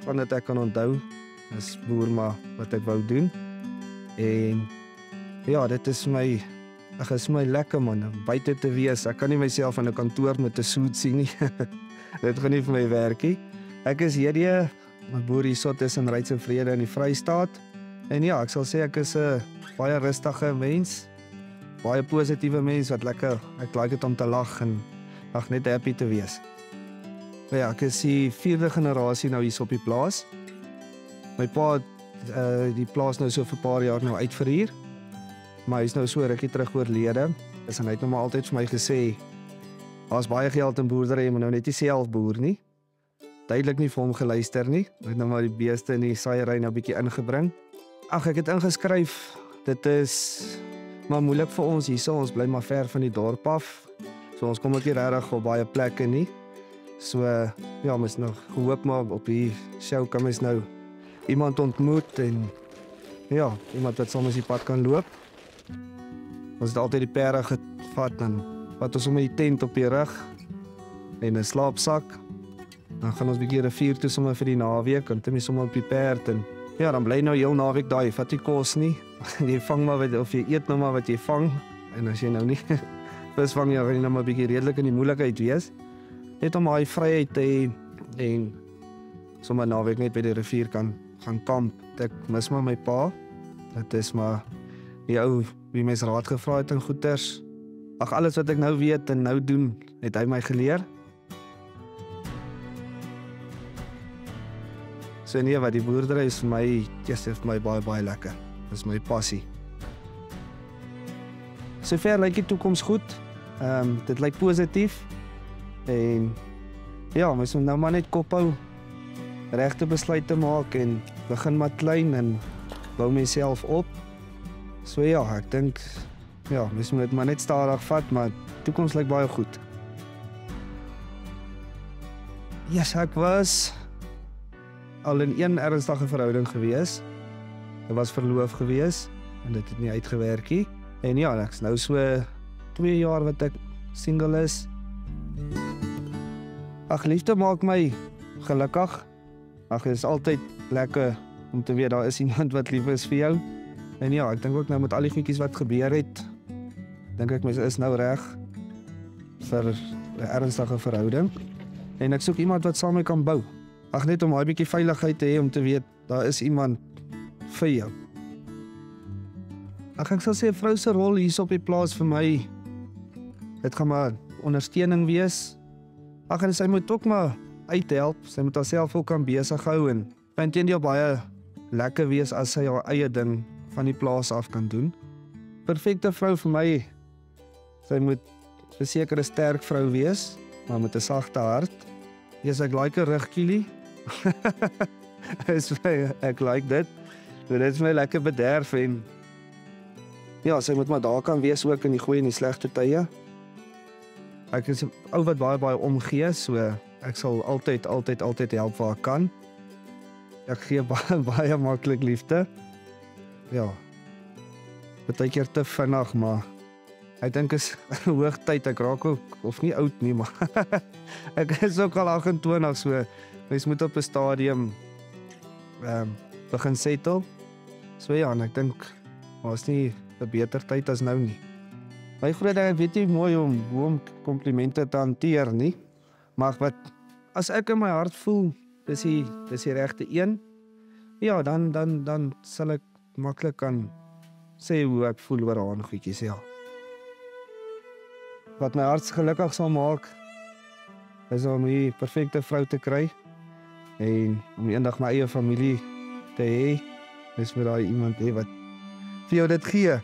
van dit ek kan onthou. Is boer maar wat ek wou doen. En ja, dit is my lekker man, om buite te wees. Ek kan nie myself in 'n kantoor met 'n suit sien nie. Dit gaan nie vir my werk nie. Ek is hierdie, my boer hierso tussen Ryds en Vrede in die Vrystaat. En ja, ek sal sê ek is 'n baie rustige mens. Baie positiewe mens wat lekker, ek like dit om te lag en net happy te wees. Maar ja, ek is die 4de generasie nou hier op die plaas. My pa het die plaas nou so vir 'n paar jaar nou uitverhuur. Maar hy is nou so rukkie terug oorlede. En hy het nou maar altyd vir my gesê, daar's baie geld in boerdery, jy moet nou net nie self boer nie. Duidelik nie vir hom geluister nie. Hy het nou maar die beeste in die saaiery nou 'n bietjie ingebring. Ag, ek het ingeskryf. Dit is maar moeilik vir ons hierso. Ons bly maar ver van die dorp af. So ons kom ook nie regtig op baie plekke nie. So ja, mens nog gehoop maar op die show kan mens nou iemand ontmoet en ja, iemand wat saam ons die pad kan loop. Ons het altyd die perde gevat en wat ons sommer die tent op die rug en 'n slaapsak. Dan gaan ons 'n bietjie rivier toe sommer vir die naweek en dan sommer op die perd en ja, dan bly nou heel naweek daai, vat nie kos nie. Jy vang maar wat of jy eet nou maar wat jy vang en as jy nou nie vis vang jy gaan jy nou maar 'n bietjie redelik in die moeilikheid wees. Net om daai vryheid te hê en sommer naweek net by die rivier kan gaan kamp. Ek mis maar my pa. Dit is maar die ou wie mens raad gevra het en goeters. Ag, alles wat ek nou weet en nou doen, het hy my geleer. So nee, wat die boerdery is vir my, just vir my baie lekker. Dis my passie. Sover lyk die toekoms goed. Dit lyk positief. En ja, mens moet nou maar net kop hou, regte besluite maak en begin maar klein en bou myself op. So ja, ek dink ja, mens moet dit maar net stadig vat, maar die toekoms lyk baie goed. Yes, ek was al in een ernstige verhouding gewees. Ek was verloof gewees en dit het nie uitgewerk nie. En ja, ek is nou so 2 jaar wat ek single is. Ag, liefde maak my gelukkig. Ag, dit is altyd lekker om te weet daar is iemand wat lief is vir jou. En ja, ek dink ook nou met al die goedjies wat gebeur het, dink ek mens is nou reg vir 'n ernstige verhouding. En ek soek iemand wat saam met my kan bou. Ag, net om 'n bietjie veiligheid te hê om te weet daar is iemand vir jou. Ag, ek sal sê 'n vrou se rol hier op die plaas vir my, dit gaan maar ondersteuning wees. Ag, en sy moet ook maar uithelp. Sy moet haarself ook kan besig hou en intendeel baie lekker wees as sy haar eie ding van die plaas af kan doen. Perfekte vrou vir my. Sy moet verseker 'n sterk vrou wees, maar met 'n sagte hart. Yes, ek like 'n rugkielie. Ek like dit. Dit is my lekker bederf en ja, sy moet maar daar kan wees ook in die goeie en die slegte tye. Ek is 'n ou wat baie omgee, so ek sal altyd help waar ek kan. Ek gee baie maklik liefde. Ja. Partykeer te vinnig, maar ek dink is hoogtyd, ek raak ook, of nie oud nie, maar ek is ook al 28, so mens moet op 'n stadium begin settle. So ja, en ek dink, was nie 'n beter tyd as nou nie. My groot ding, ek weet nie mooi hoe om komplimente te hanteer nie, maar wat, as ek in my hart voel, dis die regte een, ja, dan sal ek maklik kan sê hoe ek voel oor haar goedjies, ja. Wat my hart gelukkig sal maak, is om die perfekte vrou te kry, en om eendag my eie familie te hê, is vir daai iemand hê wat vir jou dit gee.